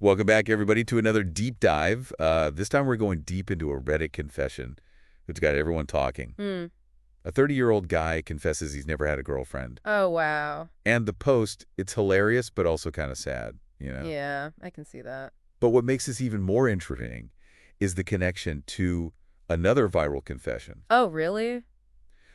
Welcome back, everybody, to another deep dive. This time we're going deep into a Reddit confession that's got everyone talking. Hmm. A 30-year-old guy confesses he's never had a girlfriend. Oh, wow. And the post, it's hilarious, but also kind of sad. Yeah, I can see that. But what makes this even more interesting is the connection to another viral confession. Oh, really?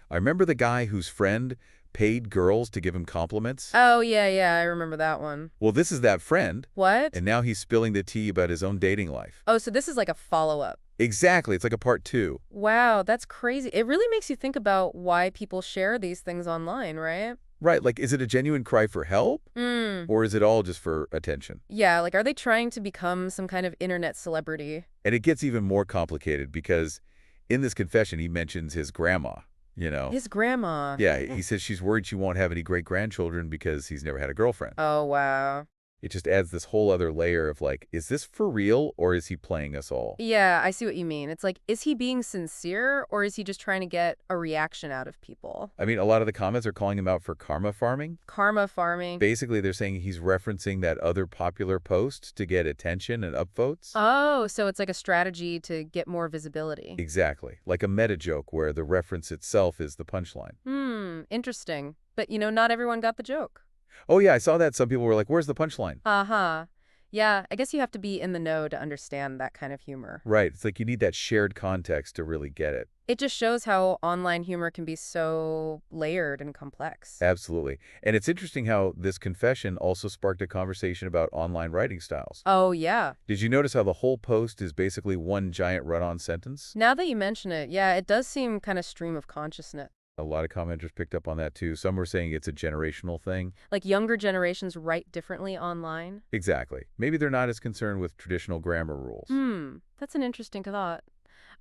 I remember the guy whose friend paid girls to give him compliments. Oh, yeah, I remember that one. Well, this is that friend, What? and now he's spilling the tea about his own dating life. Oh, so this is like a follow-up. Exactly. It's like a part two. Wow, that's crazy. It really makes you think about why people share these things online, right? Right, like, is it a genuine cry for help? Hmm. Or is it all just for attention? Yeah, like are they trying to become some kind of internet celebrity? And it gets even more complicated because in this confession, he mentions his grandma. His grandma. Yeah, he says she's worried she won't have any great-grandchildren because he's never had a girlfriend. Oh, wow. It just adds this whole other layer of like, is this for real or is he playing us all? Yeah, I see what you mean. It's like, is he being sincere or is he just trying to get a reaction out of people? I mean, a lot of the comments are calling him out for karma farming. Karma farming. Basically, they're saying he's referencing that other popular post to get attention and upvotes. Oh, so it's like a strategy to get more visibility. Exactly. Like a meta joke where the reference itself is the punchline. Interesting. But, not everyone got the joke. Oh, yeah, I saw that. Some people were like, where's the punchline? Uh-huh. Yeah, I guess you have to be in the know to understand that kind of humor. Right. It's like you need that shared context to really get it. It just shows how online humor can be so layered and complex. Absolutely. And it's interesting how this confession also sparked a conversation about online writing styles. Oh, yeah. Did you notice how the whole post is basically one giant run-on sentence? Now that you mention it, yeah, it does seem kind of stream of consciousness. A lot of commenters picked up on that too. Some were saying it's a generational thing. Like younger generations write differently online. Exactly. Maybe they're not as concerned with traditional grammar rules. That's an interesting thought.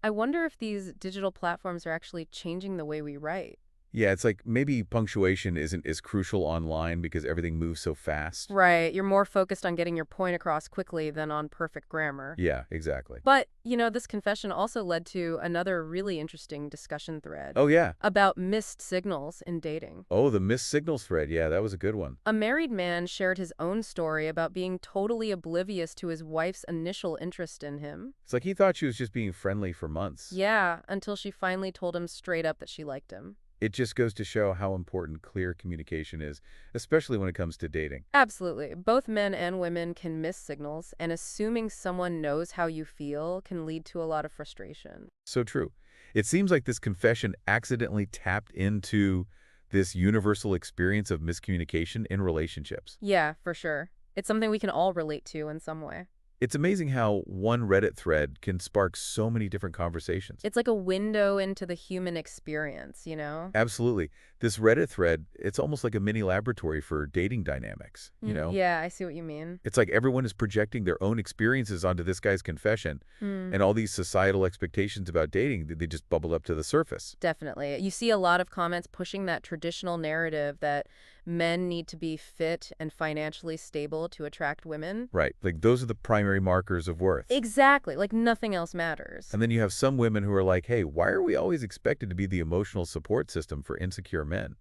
I wonder if these digital platforms are actually changing the way we write. Yeah, it's like maybe punctuation isn't as crucial online because everything moves so fast. Right, you're more focused on getting your point across quickly than on perfect grammar. Yeah, exactly. But, this confession also led to another really interesting discussion thread Oh, yeah. about missed signals in dating. Oh, the missed signals thread. Yeah, that was a good one. A married man shared his own story about being totally oblivious to his wife's initial interest in him. It's like he thought she was just being friendly for months. Yeah, until she finally told him straight up that she liked him. It just goes to show how important clear communication is, especially when it comes to dating. Absolutely. Both men and women can miss signals, and assuming someone knows how you feel can lead to a lot of frustration. So true. It seems like this confession accidentally tapped into this universal experience of miscommunication in relationships. Yeah, for sure. It's something we can all relate to in some way. It's amazing how one Reddit thread can spark so many different conversations. It's like a window into the human experience. Absolutely. This Reddit thread, it's almost like a mini laboratory for dating dynamics. Yeah, I see what you mean. It's like everyone is projecting their own experiences onto this guy's confession, and all these societal expectations about dating, they just bubble up to the surface. Definitely. You see a lot of comments pushing that traditional narrative that men need to be fit and financially stable to attract women. Right. Like those are the primary markers of worth. Exactly. Like nothing else matters. And then you have some women who are like, hey, why are we always expected to be the emotional support system for insecure men?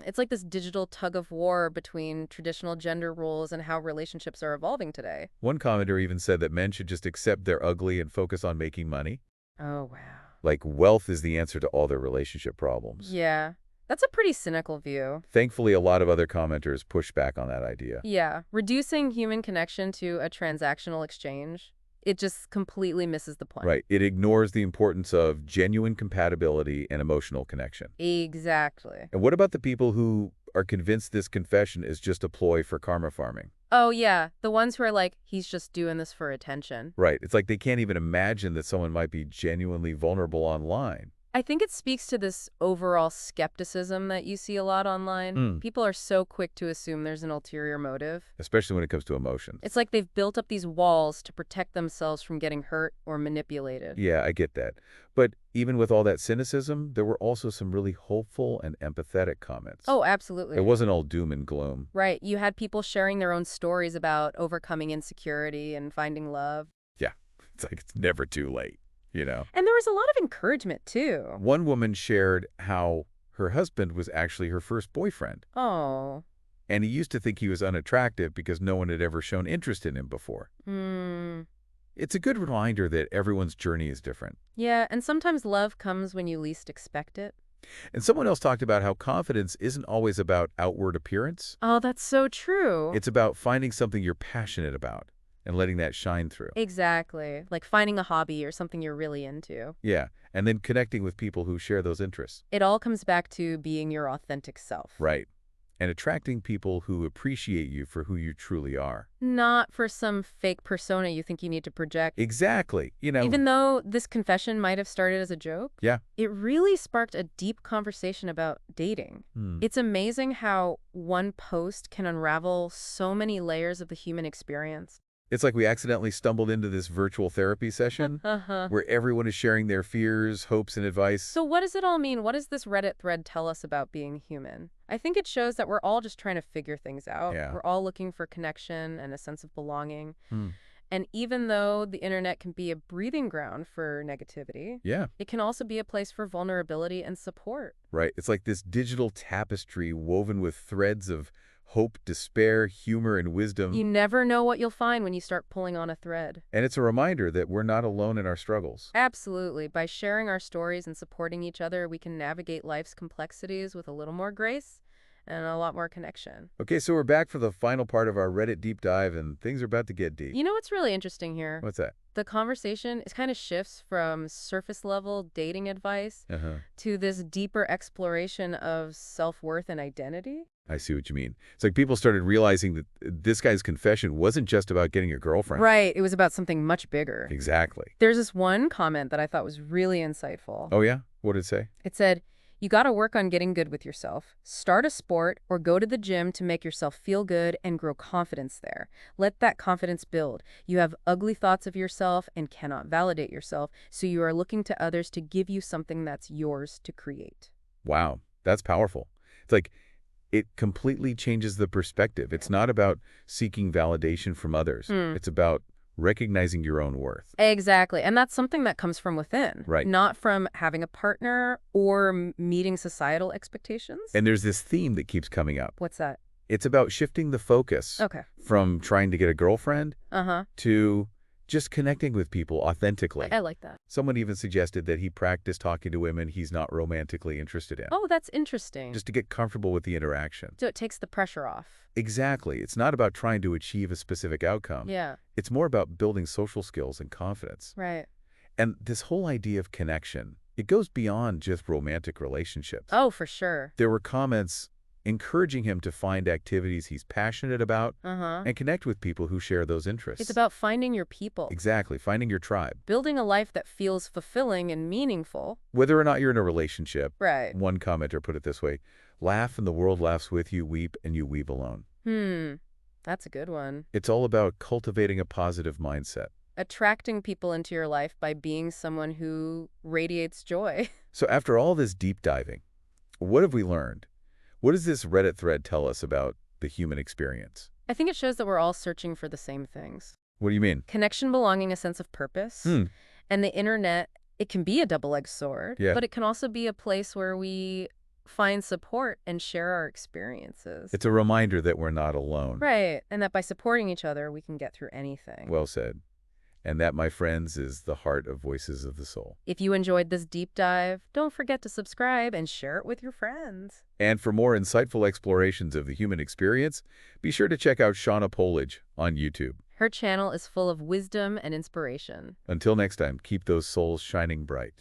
It's like this digital tug of war between traditional gender roles and how relationships are evolving today. One commenter even said that men should just accept they're ugly and focus on making money. Oh, wow. Like wealth is the answer to all their relationship problems. Yeah. That's a pretty cynical view. Thankfully, a lot of other commenters push back on that idea. Yeah. Reducing human connection to a transactional exchange, it just completely misses the point. Right. It ignores the importance of genuine compatibility and emotional connection. Exactly. And what about the people who are convinced this confession is just a ploy for karma farming? Oh, yeah. The ones who are like, he's just doing this for attention. Right. It's like they can't even imagine that someone might be genuinely vulnerable online. I think it speaks to this overall skepticism that you see a lot online. People are so quick to assume there's an ulterior motive. Especially when it comes to emotions. It's like they've built up these walls to protect themselves from getting hurt or manipulated. Yeah, I get that. But even with all that cynicism, there were also some really hopeful and empathetic comments. Oh, absolutely. It wasn't all doom and gloom. Right. You had people sharing their own stories about overcoming insecurity and finding love. Yeah, it's like it's never too late. And there was a lot of encouragement, too. One woman shared how her husband was actually her first boyfriend. Oh. And he used to think he was unattractive because no one had ever shown interest in him before. Hmm. It's a good reminder that everyone's journey is different. Yeah, and sometimes love comes when you least expect it. And someone else talked about how confidence isn't always about outward appearance. Oh, that's so true. It's about finding something you're passionate about and letting that shine through. Exactly. Like finding a hobby or something you're really into. Yeah, and then connecting with people who share those interests. It all comes back to being your authentic self. Right. And attracting people who appreciate you for who you truly are. Not for some fake persona you think you need to project. Exactly. Even though this confession might have started as a joke, Yeah. it really sparked a deep conversation about dating. Hmm. It's amazing how one post can unravel so many layers of the human experience. It's like we accidentally stumbled into this virtual therapy session Uh-huh. where everyone is sharing their fears, hopes, and advice. So what does it all mean? What does this Reddit thread tell us about being human? I think it shows that we're all just trying to figure things out. Yeah. We're all looking for connection and a sense of belonging. Hmm. And even though the internet can be a breeding ground for negativity, Yeah, it can also be a place for vulnerability and support. right. It's like this digital tapestry woven with threads of hope, despair, humor, and wisdom. You never know what you'll find when you start pulling on a thread. And it's a reminder that we're not alone in our struggles. Absolutely. By sharing our stories and supporting each other, we can navigate life's complexities with a little more grace and a lot more connection. Okay, so we're back for the final part of our Reddit deep dive, and things are about to get deep. You know what's really interesting here? What's that? The conversation is kind of shifts from surface level dating advice Uh-huh. to this deeper exploration of self-worth and identity. I see what you mean. It's like people started realizing that this guy's confession wasn't just about getting a girlfriend. Right. It was about something much bigger. Exactly. There's this one comment that I thought was really insightful. Oh, yeah? What did it say? It said, "You got to work on getting good with yourself. Start a sport or go to the gym to make yourself feel good and grow confidence there. Let that confidence build. You have ugly thoughts of yourself and cannot validate yourself, so you are looking to others to give you something that's yours to create." Wow, that's powerful. It's like it completely changes the perspective. It's not about seeking validation from others. It's about recognizing your own worth. Exactly. And that's something that comes from within. Right. Not from having a partner or meeting societal expectations. And there's this theme that keeps coming up. What's that? It's about shifting the focus Okay. from trying to get a girlfriend Uh-huh. to just connecting with people authentically. I like that. Someone even suggested that he practice talking to women he's not romantically interested in, Oh, that's interesting. just to get comfortable with the interaction. So it takes the pressure off. Exactly. It's not about trying to achieve a specific outcome. Yeah. It's more about building social skills and confidence. Right. And this whole idea of connection, it goes beyond just romantic relationships. Oh, for sure. There were comments encouraging him to find activities he's passionate about Uh-huh. and connect with people who share those interests. It's about finding your people. Exactly, finding your tribe. Building a life that feels fulfilling and meaningful. Whether or not you're in a relationship, Right. one commenter put it this way, laugh and the world laughs with you, weep and you weep alone. That's a good one. It's all about cultivating a positive mindset. Attracting people into your life by being someone who radiates joy. So after all this deep diving, what have we learned? What does this Reddit thread tell us about the human experience? I think it shows that we're all searching for the same things. What do you mean? Connection, belonging, a sense of purpose. And the internet, it can be a double-edged sword, Yeah. but it can also be a place where we find support and share our experiences. It's a reminder that we're not alone. Right, and that by supporting each other, we can get through anything. Well said. And that, my friends, is the heart of Voices of the Soul. If you enjoyed this deep dive, don't forget to subscribe and share it with your friends. And for more insightful explorations of the human experience, be sure to check out Shauna Polage on YouTube. Her channel is full of wisdom and inspiration. Until next time, keep those souls shining bright.